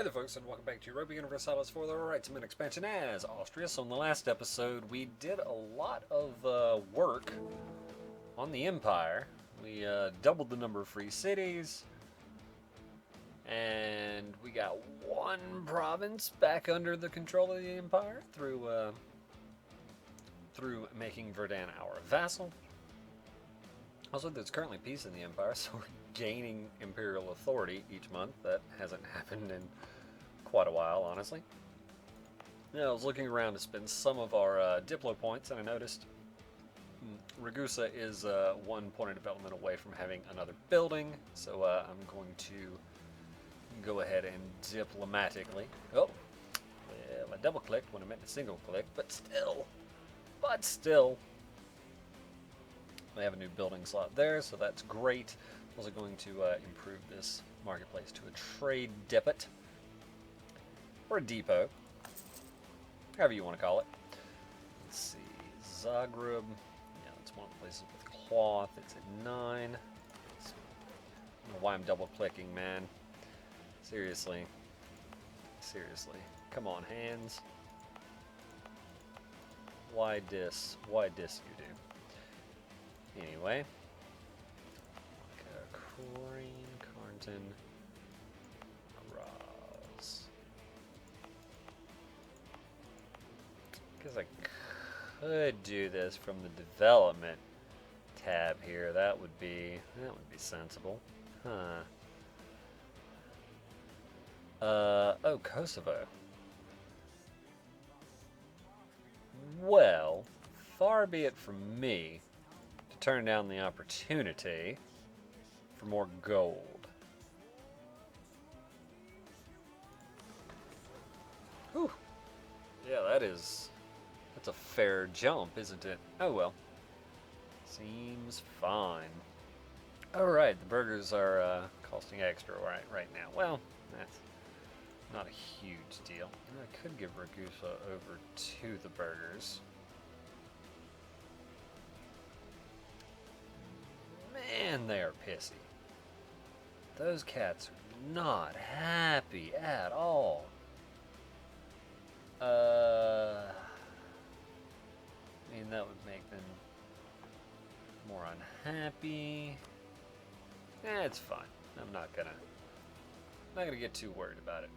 Hey there folks, and welcome back to Europa Universalis IV, the Right to Men expansion as Austria. So in the last episode, we did a lot of work on the Empire. We doubled the number of free cities, and we got one province back under the control of the Empire through making Verdun our vassal. Also, there's currently peace in the Empire, so we're gaining imperial authority each month. That hasn't happened in quite a while, honestly. Yeah, I was looking around to spend some of our Diplo points, and I noticed Ragusa is 1 point of development away from having another building, so I'm going to go ahead and diplomatically... Oh, well, I double-clicked when I meant to single-click, but still... They have a new building slot there, so that's great. Also going to improve this marketplace to a trade depot. Or a depot. However you want to call it. Let's see. Zagreb. Yeah, that's one of the places with cloth. It's at 9. I don't know why I'm double clicking, man. Seriously. Come on, hands. Why dis? Why dis you do? Anyway, Crane, Carnton, Graz. Because I could do this from the development tab here. That would be sensible, huh? Oh, Kosovo. Well, far be it from me turn down the opportunity for more gold. Whew. Yeah, that's a fair jump, isn't it? Oh well. Seems fine. Alright, the burgers are costing extra right now. Well, that's not a huge deal. And I could give Ragusa over to the burgers. Man, they are pissy. Those cats are not happy at all. I mean, that would make them more unhappy. It's fine. I'm not gonna get too worried about it.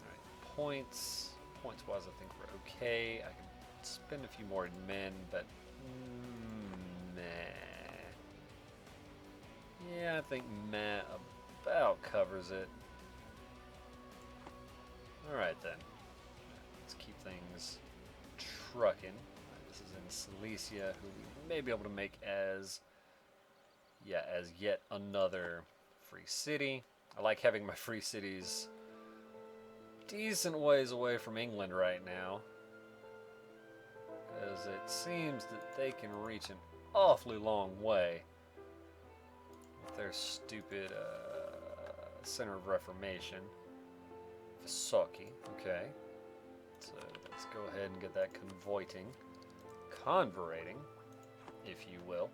Alright, points. Points-wise, I think we're okay. I could spend a few more men, but meh. Yeah, I think Matt about covers it. Alright then. Let's keep things trucking. This is in Silesia, who we may be able to make as yet another free city. I like having my free cities decent ways away from England right now, because it seems that they can reach an awfully long way. Their stupid Center of Reformation. Visoki, okay. So let's go ahead and get that convorating, if you will.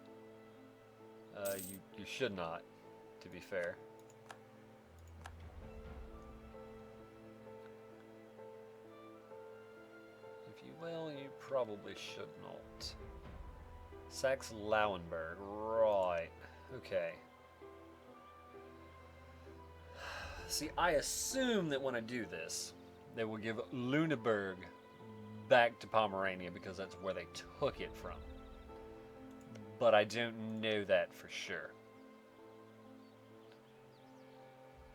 You should not, to be fair. If you will, you probably should not. Saxe-Lauenburg, right, okay. See, I assume that when I do this, they will give Lüneburg back to Pomerania because that's where they took it from. But I don't know that for sure.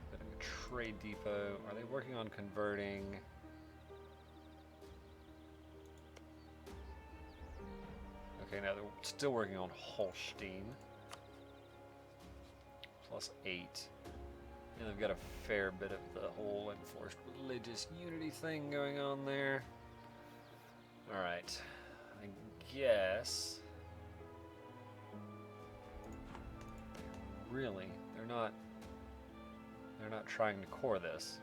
Putting a trade depot. Are they working on converting? Okay, now they're still working on Holstein. +8. And they've got a fair bit of the whole enforced religious unity thing going on there. Alright. I guess... Really, they're not trying to core this.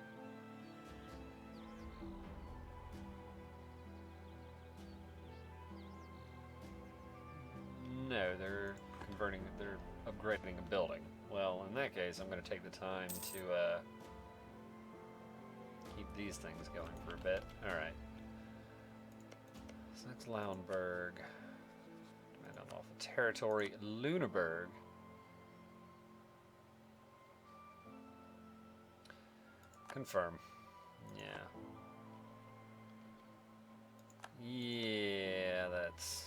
No, they're upgrading a building. Well, in that case, I'm going to take the time to these things going for a bit. Alright. So that's Lauenburg. Demand unlawful territory. Lüneburg. Confirm. Yeah. Yeah, that's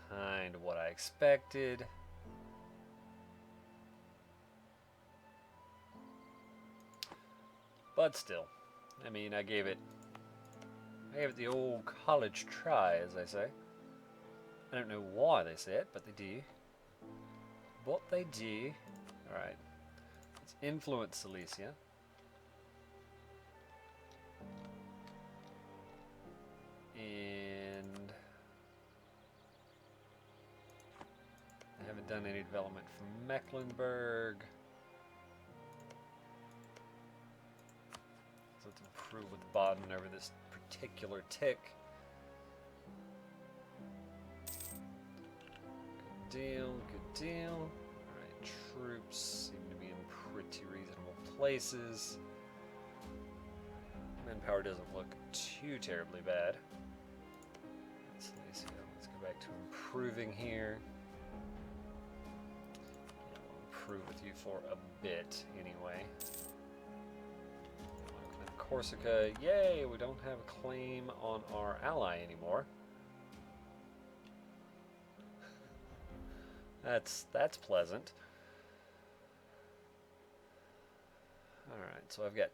kind of what I expected. But still, I mean, I gave it the old college try, as they say. I don't know why they say it, but they do. But they do. Alright. Let's influence Silesia. And I haven't done any development from Mecklenburg. So let's improve with Baden over this particular tick. Good deal, good deal. Alright, troops seem to be in pretty reasonable places. Manpower doesn't look too terribly bad. Let's go back to improving here. Yeah, we'll improve with you for a bit anyway. Corsica, yay, we don't have a claim on our ally anymore. That's pleasant. Alright, so I've got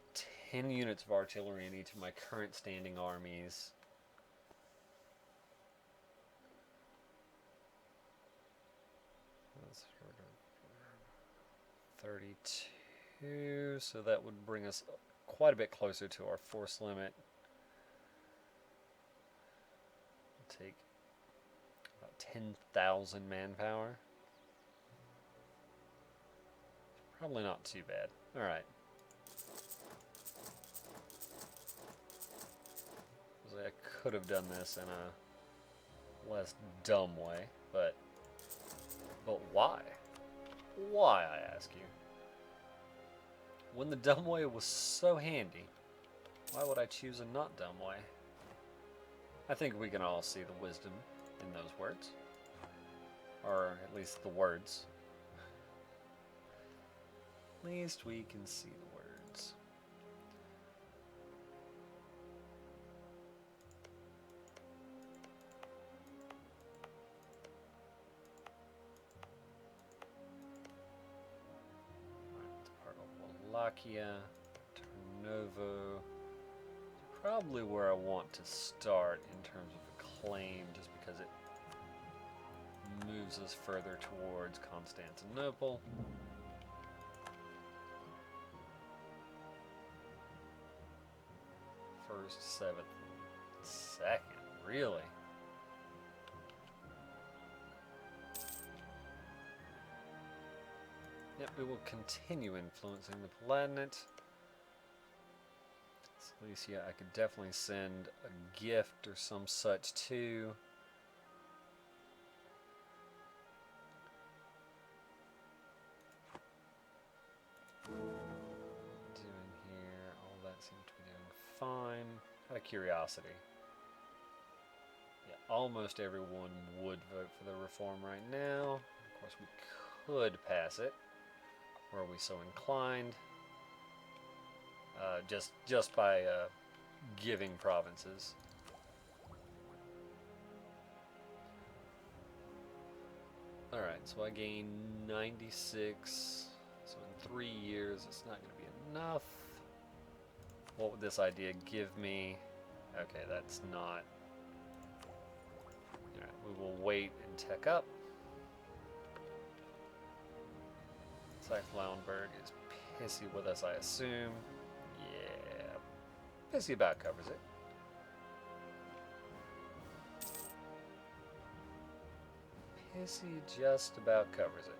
10 units of artillery in each of my current standing armies. That's 32, so that would bring us quite a bit closer to our force limit. Take about 10,000 manpower. Probably not too bad. Alright. I could have done this in a less dumb way, but why? Why, I ask you? When the dumb way was so handy, why would I choose a not dumb way? I think we can all see the wisdom in those words. Or at least the words. At least we can see the words. Wallachia, Tarnovo, probably where I want to start in terms of the claim, just because it moves us further towards Constantinople. First, seventh, second, really? Yep, we will continue influencing the Palatinate. Silesia, I could definitely send a gift or some such too. Doing here, all that seems to be doing fine. Out of curiosity. Yeah, almost everyone would vote for the reform right now. Of course, we could pass it. Were we so inclined? Just by giving provinces. Alright, so I gain 96. So in 3 years, it's not going to be enough. What would this idea give me? Okay, that's not. Alright, we will wait and tech up. Saxe-Lauenburg is pissy with us, I assume. Yeah, pissy about covers it. Pissy just about covers it.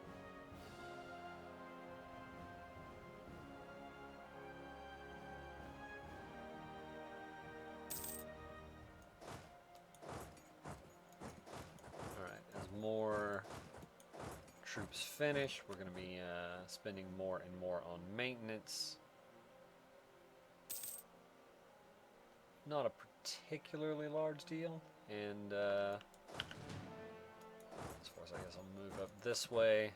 Alright, as more troops finish, we're going to be spending more and more on maintenance. not a particularly large deal. And as far as I guess I'll move up this way.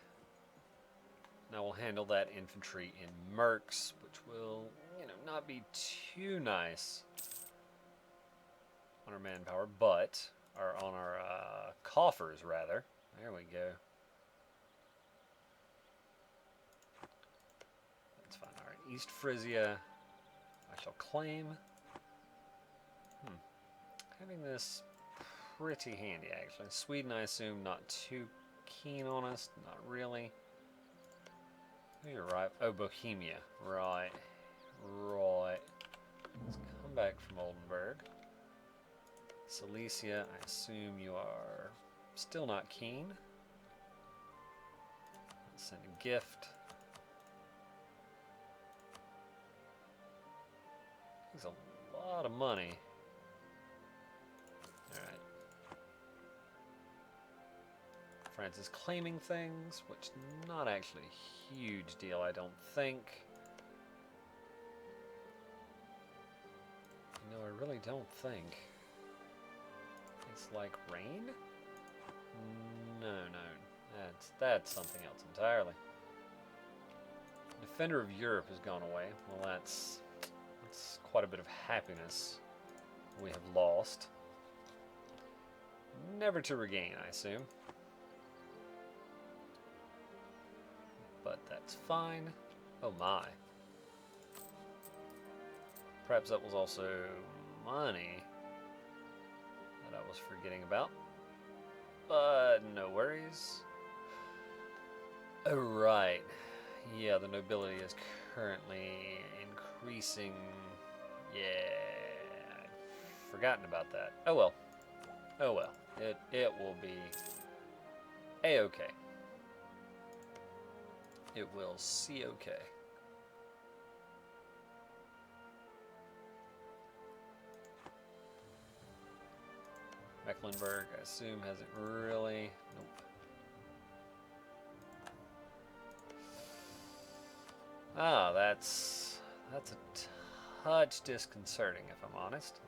Now we'll handle that infantry in mercs, which will, you know, not be too nice on our manpower, but on our coffers rather. There we go. That's fine. All right, East Frisia, I shall claim. Having this pretty handy actually. Sweden, I assume, not too keen on us. Not really. You're right. Oh, Bohemia. Right. Right. Let's come back from Oldenburg. Silesia, I assume you are still not keen. Let's send a gift. It's a lot of money. Alright. France is claiming things, which is not actually a huge deal, I don't think. No, I really don't think. It's like rain? No. That's something else entirely. Defender of Europe has gone away. Well, that's quite a bit of happiness we have lost. Never to regain, I assume. But that's fine. Oh my. Perhaps that was also money that I was forgetting about. But no worries. Oh, right. Yeah, the nobility is currently increasing. Yeah, I'd forgotten about that. Oh well. Oh well. It will be A-okay. It will see okay. Mecklenburg, I assume, hasn't really. Nope. Ah, that's a touch disconcerting, if I'm honest.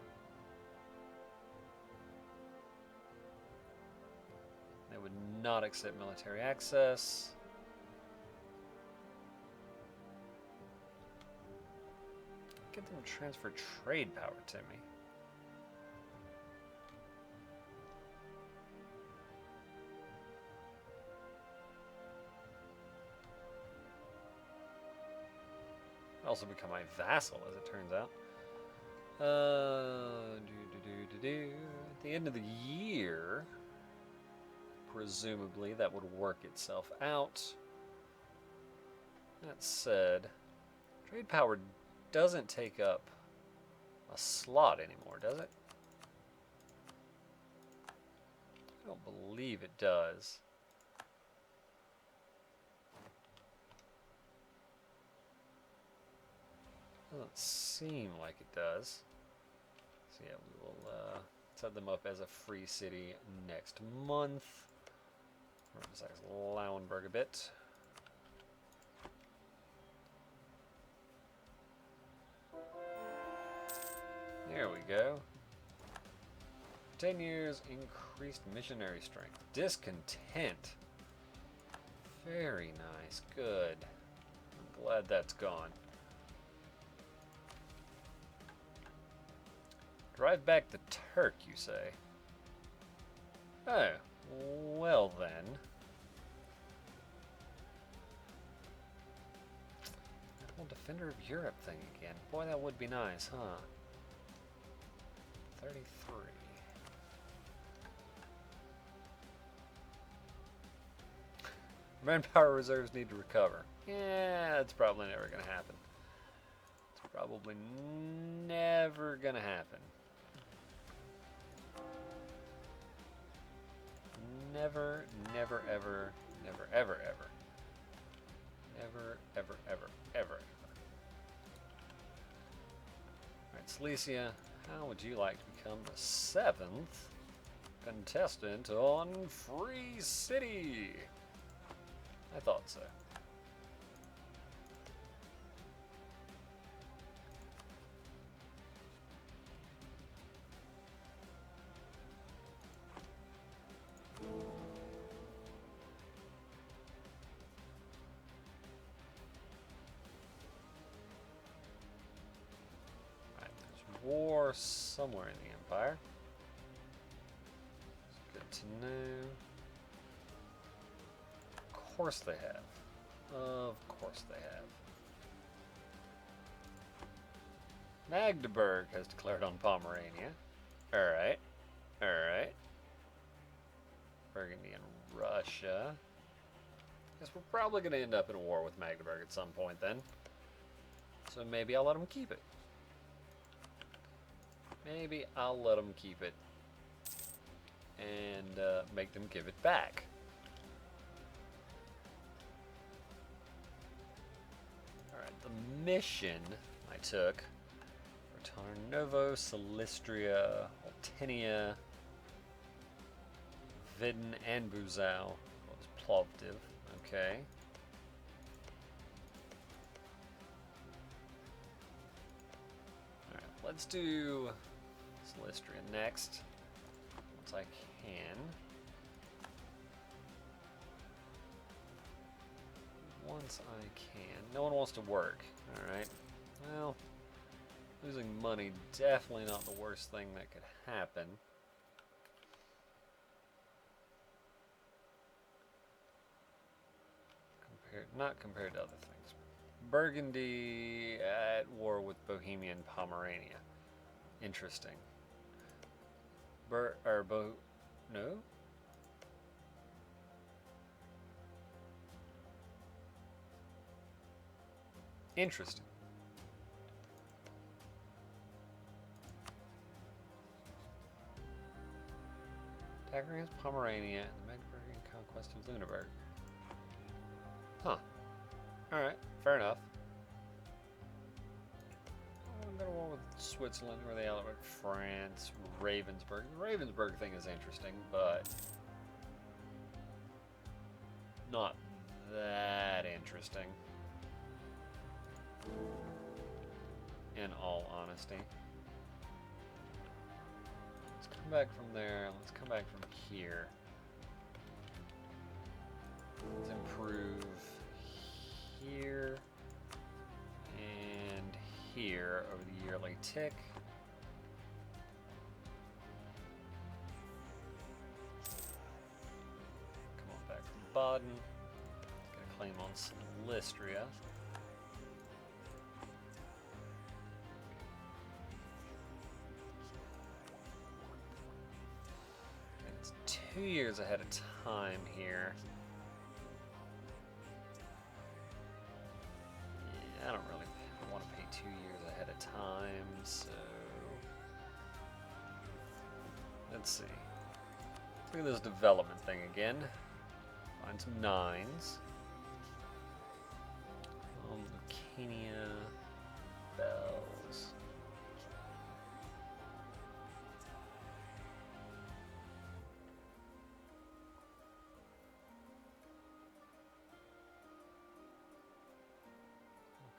They would not accept military access. Get them to transfer trade power to me. I also become my vassal, as it turns out. At the end of the year, presumably that would work itself out. That said, trade power doesn't take up a slot anymore, does it? I don't believe it does. Doesn't seem like it does. So yeah, we will set them up as a free city next month. Emphasize Lauenburg a bit. There we go. 10 years increased missionary strength. Discontent. Very nice. Good. I'm glad that's gone. Drive back the Turk, you say? Oh, well then. That whole Defender of Europe thing again. Boy, that would be nice, huh? 33. Manpower reserves need to recover. Yeah, that's probably never going to happen. It's probably never going to happen. Never, never, ever, never, ever, ever. Never, ever, ever, ever, ever. Alright, Silesia, how would you like to become the 7th contestant on Free City? I thought so. war somewhere in the Empire. It's good to know. Of course they have. Of course they have. Magdeburg has declared on Pomerania. Alright. Alright. Burgundy and Russia. Guess we're probably going to end up in a war with Magdeburg at some point then. So maybe I'll let them keep it. Maybe I'll let them keep it. And make them give it back. Alright, the mission I took. Tarnovo, Silistria, Altenia, Vidin, and Buzau. Was Plovdiv. Okay. Alright, let's do Silistria next. Once I can. Once I can. No one wants to work. Alright. Well, losing money, definitely not the worst thing that could happen. Not compared to other things. Burgundy at war with Bohemia and Pomerania. Interesting. No? Interesting. Attack against Pomerania and the Magdeburgian conquest of Lüneburg. Huh. Alright, fair enough. I'm going to war with Switzerland, where they allied with France, Ravensburg. The Ravensburg thing is interesting, but not that interesting, in all honesty. Let's come back from there. Let's come back from here. Let's improve here and here over the yearly tick. Come on back from Baden. Get a claim on Silistria. And it's 2 years ahead of time here. I don't really want to pay 2 years ahead of time, so let's see. Look at this development thing again. Find some 9s. Lucania, bells.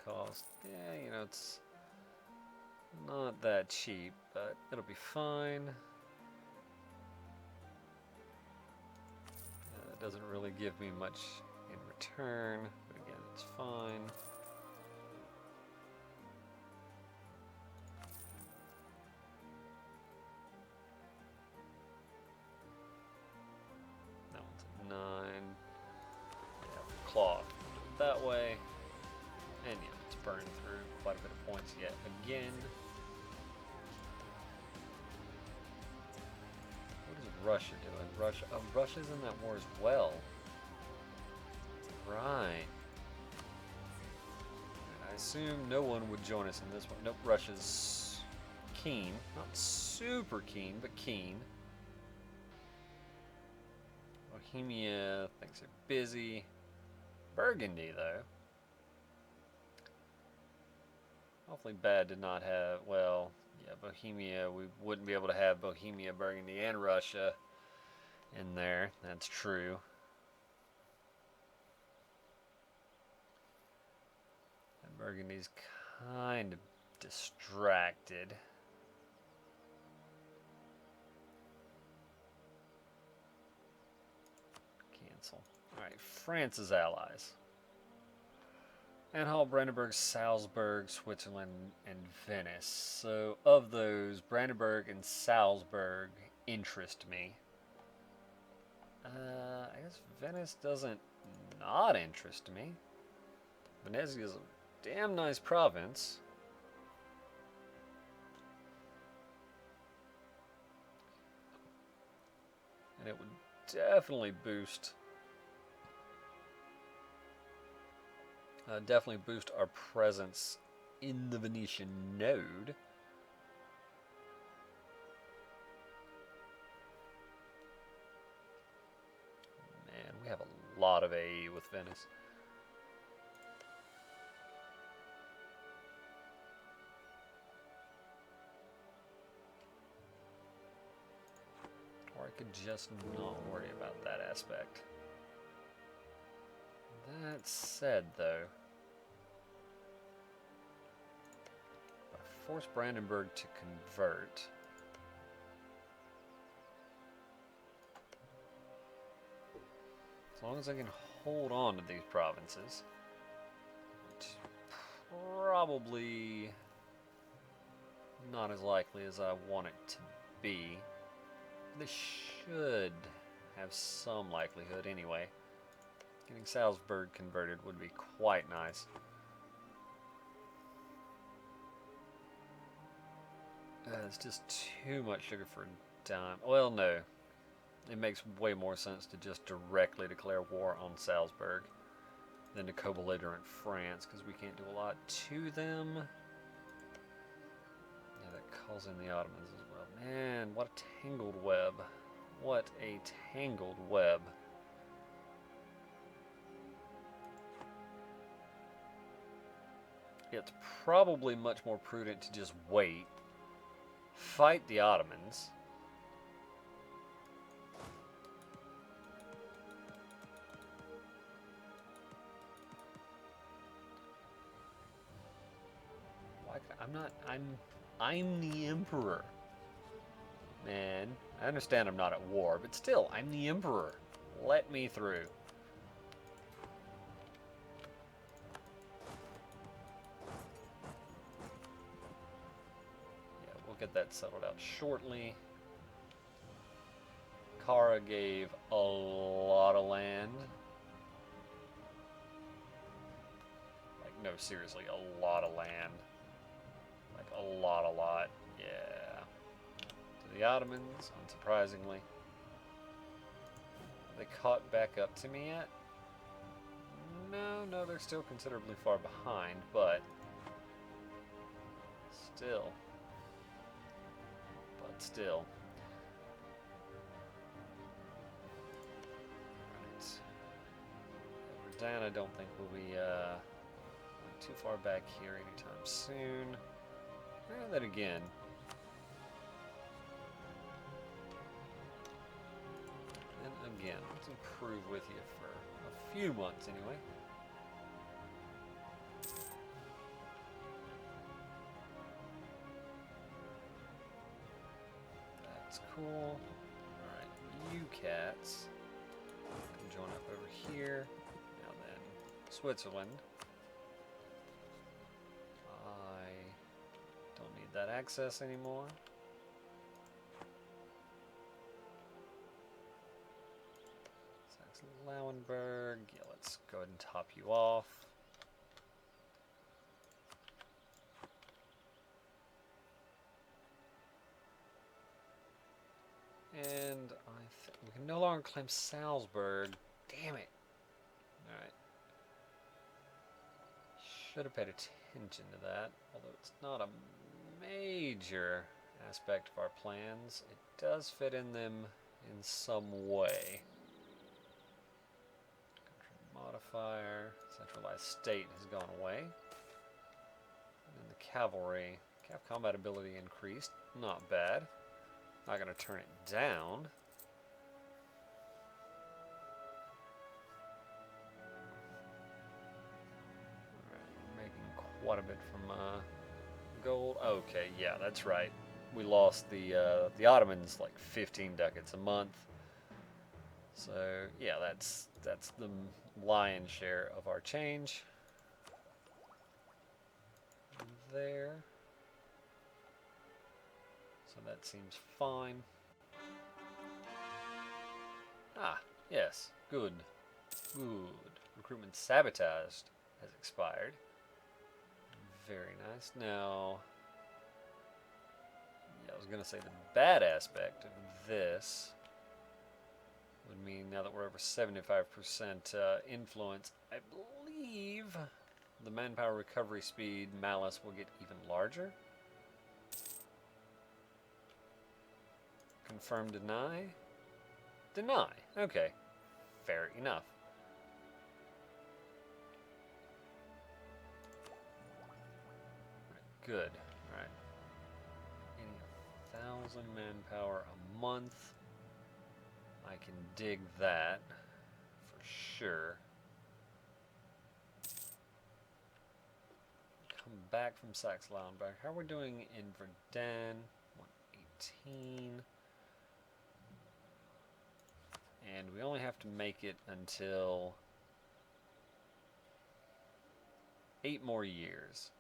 Cost, yeah, you know, it's not that cheap, but it'll be fine. It doesn't really give me much in return, but again, it's fine. That one's at 9. Yeah, cloth that way. And yeah, it's burned through quite a bit of points yet again. What is Russia doing? Russia, oh, Russia's in that war as well. Right. I assume no one would join us in this one. Nope, Russia's keen. Not super keen, but keen. Bohemia thinks they're busy. Burgundy, though. Awfully bad to not have, well, yeah, Bohemia. We wouldn't be able to have Bohemia, Burgundy, and Russia in there. That's true. And Burgundy's kind of distracted. Cancel. Alright, France's allies. Anhalt, Brandenburg, Salzburg, Switzerland, and Venice. So, of those, Brandenburg and Salzburg interest me. I guess Venice doesn't not interest me. Venezia is a damn nice province. And it would definitely boost our presence in the Venetian node. Man, we have a lot of AE with Venice. Or I could just not worry about that aspect. That said, though, I force Brandenburg to convert. As long as I can hold on to these provinces, which probably not as likely as I want it to be. This should have some likelihood anyway. Getting Salzburg converted would be quite nice. It's just too much sugar for a dime. Well, no. It makes way more sense to just directly declare war on Salzburg than to co-belligerent France, because we can't do a lot to them. Yeah, that calls in the Ottomans as well. Man, what a tangled web. What a tangled web. It's probably much more prudent to just wait, fight the Ottomans, I'm the emperor. Man, I understand I'm not at war, but still, I'm the emperor. Let me through. Yeah, we'll get that settled out shortly. Kara gave a lot of land. Like, no, seriously, a lot of land. Like, a lot. Yeah. To the Ottomans, unsurprisingly. Have they caught back up to me yet? No, they're still considerably far behind, but still. Right. Verdun, I don't think will be too far back here anytime soon. And then again, let's improve with you for a few months anyway. That's cool. Alright, you cats can join up over here. Now then, Switzerland. I don't need that access anymore. Lauenburg, yeah, let's go ahead and top you off. And we can no longer claim Salzburg. Damn it. Alright. Should have paid attention to that, although it's not a major aspect of our plans. It does fit in them in some way. Modifier, centralized state has gone away. And then the cavalry, cav combat ability increased, not bad. Not going to turn it down. Alright, we're making quite a bit from gold. Okay, yeah, that's right. We lost the Ottomans like 15 ducats a month. So yeah, that's the lion's share of our change. there. So that seems fine. Ah, yes, good. Good. Recruitment sabotaged has expired. Very nice. Now, yeah, I was going to say the bad aspect of this would mean now that we're over 75% influence, I believe the manpower recovery speed malice will get even larger. Confirm, deny? Deny. Okay. Fair enough. Right, good. Alright. Getting 1,000 manpower a month. I can dig that for sure. Come back from Saxe-Lauenburg. How are we doing in Verdun? 118. And we only have to make it until 8 more years.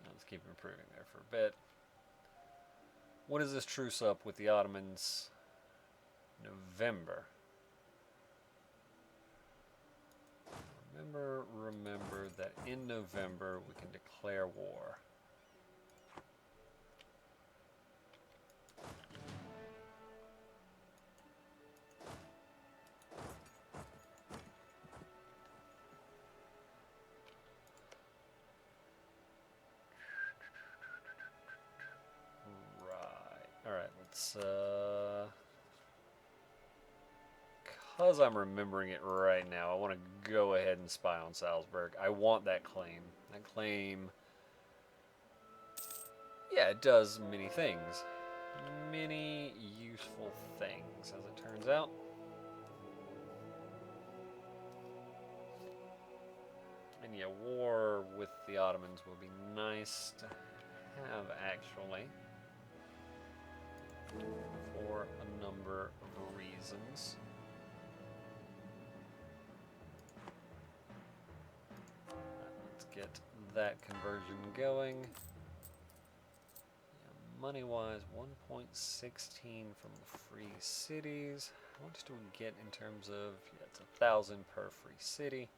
Let's keep improving there for a bit. What is this truce up with the Ottomans? November. Remember that in November we can declare war. Alright, let's, because I'm remembering it right now, I want to go ahead and spy on Salzburg. I want that claim. That claim, yeah, it does many things. Many useful things, as it turns out. And yeah, war with the Ottomans will be nice to have, actually, for a number of reasons. Let's get that conversion going. Yeah, money-wise, 1.16 from free cities. How much do we get in terms of, yeah, it's 1,000 per free city.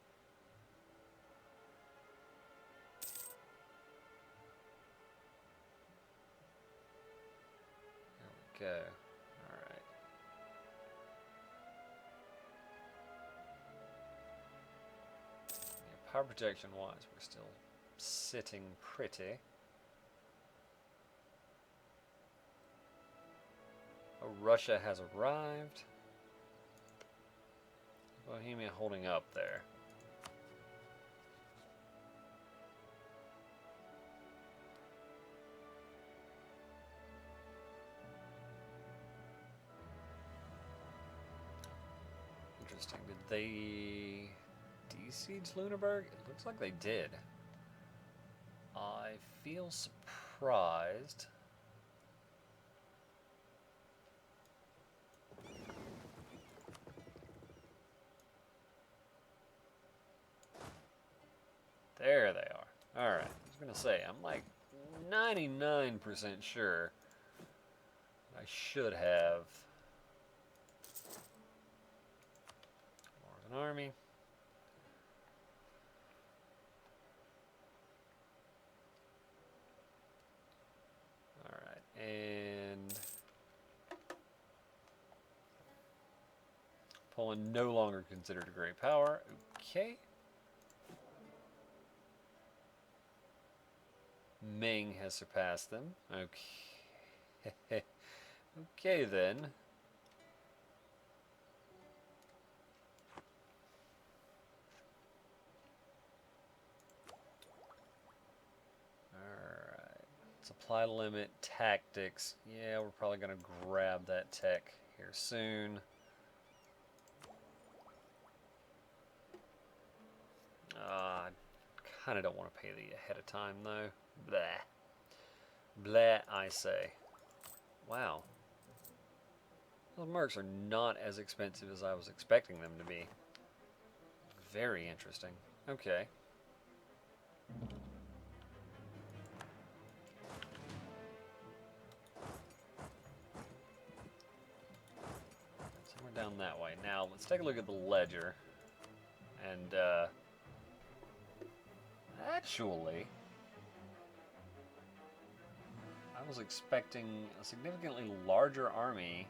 There we go. Alright. Yeah, power projection-wise, we're still sitting pretty. Oh, Russia has arrived. Bohemia holding up there. Interesting. Did they de-siege Lüneburg? It looks like they did. I feel surprised. There they are. Alright, I was going to say, I'm like 99% sure I should have Northern Army. Alright, and Poland no longer considered a great power. Okay. Ming has surpassed them. Okay. Okay then. Alright. Supply limit, tactics. Yeah, we're probably going to grab that tech here soon. I kind of don't want to pay the ahead of time though. Blah. Blah, I say. Wow. Those mercs are not as expensive as I was expecting them to be. Very interesting. Okay. Somewhere down that way. Now, let's take a look at the ledger. And, actually, I was expecting a significantly larger army.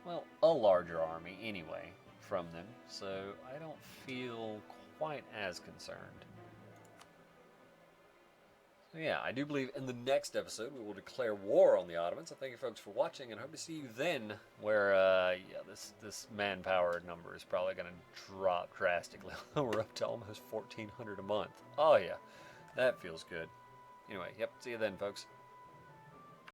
Well, a larger army anyway from them, so I don't feel quite as concerned. So yeah, I do believe in the next episode we will declare war on the Ottomans. I thank you folks for watching and hope to see you then, where yeah, this manpower number is probably going to drop drastically. We're up to almost 1,400 a month. Oh yeah, that feels good. Anyway, yep, see you then, folks.